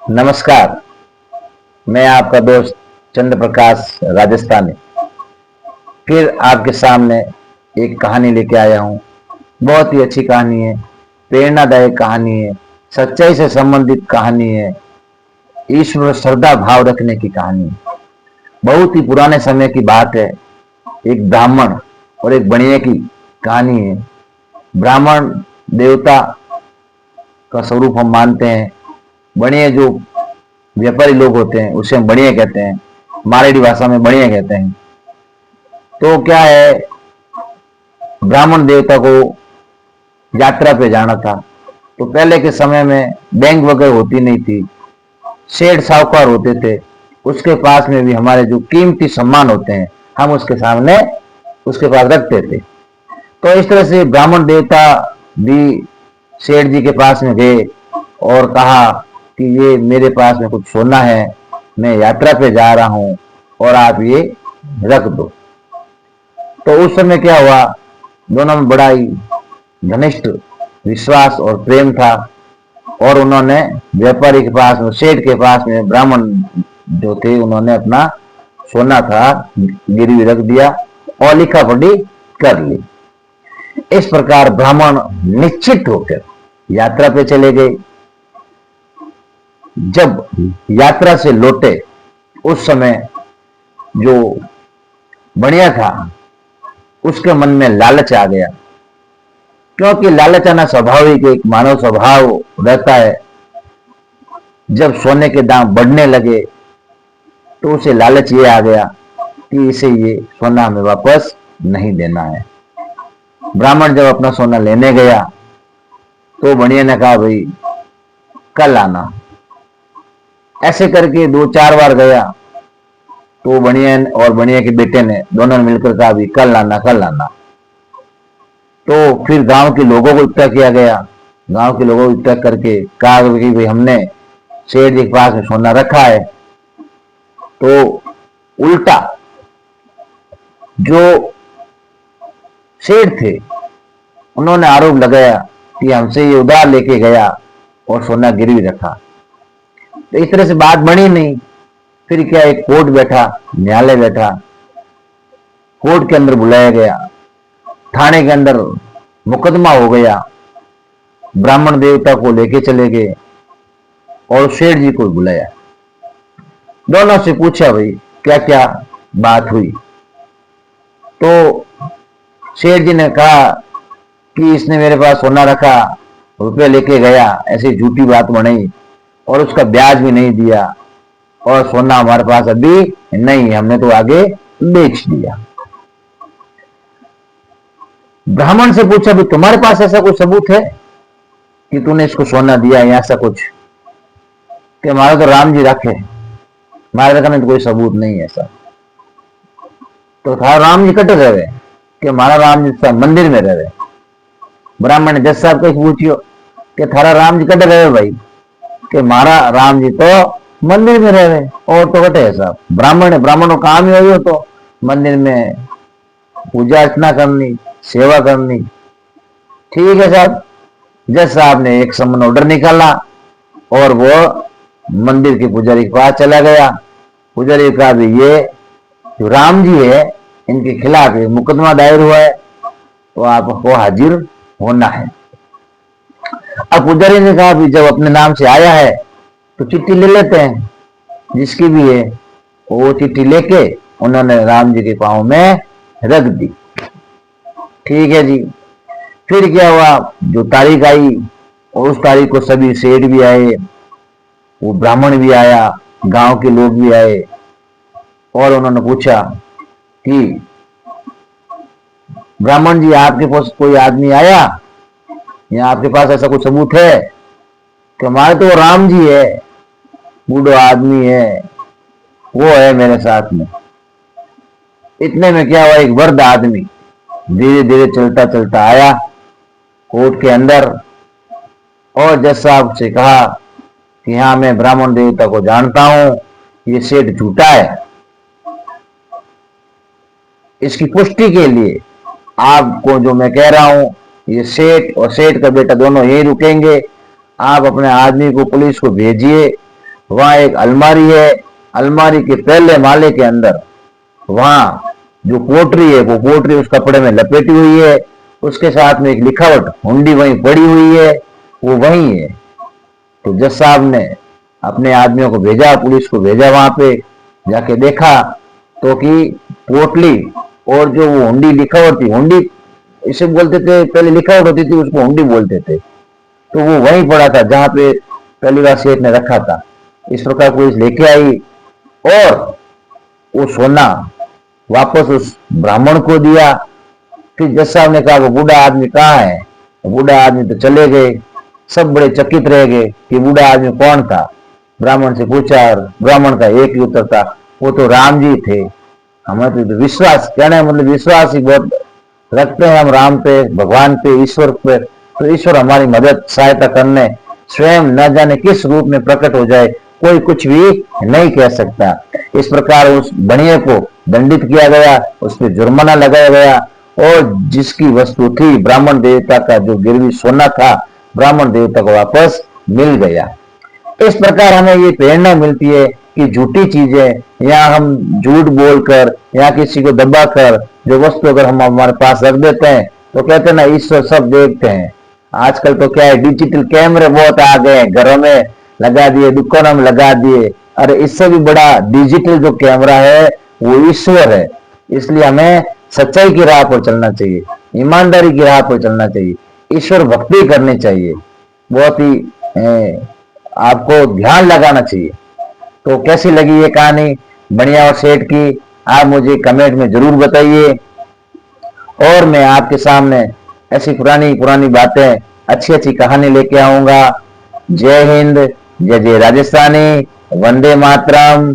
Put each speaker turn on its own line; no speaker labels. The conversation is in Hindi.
नमस्कार। मैं आपका दोस्त चंद्र प्रकाश राजस्थानी फिर आपके सामने एक कहानी लेके आया हूँ। बहुत ही अच्छी कहानी है, प्रेरणादायक कहानी है, सच्चाई से संबंधित कहानी है, ईश्वर श्रद्धा भाव रखने की कहानी है। बहुत ही पुराने समय की बात है। एक ब्राह्मण और एक बनिए की कहानी है। ब्राह्मण देवता का स्वरूप हम मानते हैं। बनिए जो व्यापारी लोग होते हैं उसे हम बढ़िया कहते हैं, मारवाड़ी भाषा में बढ़िया कहते हैं। तो क्या है, ब्राह्मण देवता को यात्रा पे जाना था। तो पहले के समय में बैंक वगैरह होती नहीं थी, सेठ साहूकार होते थे। उसके पास में भी हमारे जो कीमती सम्मान होते हैं हम उसके सामने उसके पास रखते थे। तो इस तरह से ब्राह्मण देवता भी सेठ जी के पास में गए और कहा कि ये मेरे पास में कुछ सोना है, मैं यात्रा पे जा रहा हूं और आप ये रख दो। तो उस समय क्या हुआ, दोनों में बड़ा ही घनिष्ठ विश्वास और प्रेम था। और उन्होंने व्यापारी के पास में, सेठ के पास में, ब्राह्मण जो थे उन्होंने अपना सोना था गिरवी रख दिया और लिखा पढ़ी कर ली। इस प्रकार ब्राह्मण निश्चित होकर यात्रा पे चले गए। जब यात्रा से लौटे उस समय जो बढ़िया था उसके मन में लालच आ गया, क्योंकि लालच आना स्वाभाविक एक मानव स्वभाव रहता है। जब सोने के दाम बढ़ने लगे तो उसे लालच ये आ गया कि इसे ये सोना हमें वापस नहीं देना है। ब्राह्मण जब अपना सोना लेने गया तो बढ़िया ने कहा भाई कल आना। ऐसे करके दो चार बार गया तो बढ़िया और बढ़िया के बेटे ने दोनों ने मिलकर कहा भी कल आना कल आना। तो फिर गांव के लोगों को इकट्ठा किया गया। गांव के लोगों को इकट्ठा करके कहा कि भाई हमने शेर जी के पास में सोना रखा है। तो उल्टा जो शेर थे उन्होंने आरोप लगाया कि हमसे ये उधार लेके गया और सोना गिरवी रखा। तो इस तरह से बात बनी नहीं। फिर क्या, एक कोर्ट बैठा, न्यायालय बैठा, कोर्ट के अंदर बुलाया गया, थाने के अंदर मुकदमा हो गया। ब्राह्मण देवता को लेके चले गए और शेठ जी को बुलाया। दोनों से पूछा भाई क्या क्या बात हुई। तो शेठ जी ने कहा कि इसने मेरे पास सोना रखा, रुपए लेके गया, ऐसी झूठी बात बनाई और उसका ब्याज भी नहीं दिया और सोना हमारे पास अभी नहीं, हमने तो आगे बेच दिया। ब्राह्मण से पूछा भी तुम्हारे पास ऐसा कोई सबूत है कि तूने इसको सोना दिया या ऐसा कुछ? कि हमारा तो राम जी रखे, हमारे रखने तो कोई सबूत नहीं है ऐसा। तो था राम जी कट रहे कि हमारा राम जी मंदिर में रहे। ब्राह्मण ने जज साहब को पूछियो कि थारा राम जी कट रहे भाई, कि हमारा राम जी तो मंदिर में रह रहे और तो कटे है साहब। ब्राह्मणों काम ही हो तो मंदिर में पूजा अर्चना करनी, सेवा करनी। ठीक है साहब। जज साहब ने एक समन ऑर्डर निकाला और वो मंदिर के पुजारी के पास चला गया। पुजारी का भी ये जो राम जी है इनके खिलाफ मुकदमा दायर हुआ है तो आपको हाजिर होना है। अब पुजारी ने कहा भी जब अपने नाम से आया है तो चिट्ठी ले लेते हैं, जिसकी भी है वो चिट्ठी लेके उन्होंने राम जी के पांव में रख दी। ठीक है जी। फिर क्या हुआ, जो तारीख आई और उस तारीख को सभी सेठ भी आए, वो ब्राह्मण भी आया, गांव के लोग भी आए और उन्होंने पूछा कि ब्राह्मण जी आपके पास कोई आदमी आया या आपके पास ऐसा कोई सबूत है? कि हमारे तो राम जी है, बूढ़ो आदमी है, वो है मेरे साथ में। इतने में क्या हुआ, एक वृद्ध आदमी धीरे धीरे चलता चलता आया कोर्ट के अंदर और जज साहब से कहा कि हाँ मैं ब्राह्मण देवता को जानता हूं, ये सेठ झूठा है। इसकी पुष्टि के लिए आपको जो मैं कह रहा हूं, ये सेठ और सेठ का बेटा दोनों यही रुकेंगे। आप अपने आदमी को पुलिस को भेजिए वहां एक अलमारी है, अलमारी के पहले माले के अंदर वहां जो पोटरी है, वो पोटरी उस कपड़े में लपेटी हुई है, उसके साथ में एक लिखावट हुंडी वहीं पड़ी हुई है, वो वहीं है। तो जज साहब ने अपने आदमियों को भेजा, पुलिस को भेजा, वहां पे जाके देखा तो कि पोटली और जो वो हुंडी लिखावट थी, हुंडी इसे बोलते थे, पहले लिखावट होती थी उसको हुंडी बोलते थे, तो वो वहीं पड़ा था जहां पे पहली बार सेठ ने रखा था। इस प्रकार पुलिस लेके आई और वो सोना वापस उस ब्राह्मण को दिया। फिर जज साहब ने कहा वो बूढ़ा आदमी कहाँ है? तो बूढ़ा आदमी तो चले गए। सब बड़े चकित रह गए कि बूढ़ा आदमी कौन था। ब्राह्मण से पूछा और ब्राह्मण का एक ही उत्तर था, वो तो राम जी थे। हमें तो विश्वास, कहना मतलब विश्वास ही बहुत रखते हैं हम राम पे, भगवान पे, ईश्वर पे। तो ईश्वर हमारी मदद सहायता करने स्वयं न जाने किस रूप में प्रकट हो जाए, कोई कुछ भी नहीं कह सकता। इस प्रकार उस बनिए को दंडित किया गया, उस पर जुर्माना लगाया गया और जिसकी वस्तु थी ब्राह्मण देवता का, जो गिरवी सोना था, ब्राह्मण देवता को वापस मिल गया। इस प्रकार हमें ये प्रेरणा मिलती है कि झूठी चीजें या हम झूठ बोलकर या किसी को दबाकर जो वस्तु अगर हम हमारे पास रख देते हैं तो कहते हैं ना ईश्वर सब देखते हैं। आजकल तो क्या है, डिजिटल कैमरे बहुत आ गए हैं, घरों में लगा दिए, दुकानों में लगा दिए। अरे इससे भी बड़ा डिजिटल जो कैमरा है वो ईश्वर है। इसलिए हमें सच्चाई की राह पर चलना चाहिए, ईमानदारी की राह पर चलना चाहिए, ईश्वर भक्ति करनी चाहिए, बहुत ही आपको ध्यान लगाना चाहिए। तो कैसी लगी ये कहानी बनिया और सेठ की, आप मुझे कमेंट में जरूर बताइए और मैं आपके सामने ऐसी पुरानी पुरानी बातें, अच्छी अच्छी कहानी लेके आऊंगा। जय हिंद, जय जय राजस्थानी, वंदे मातरम।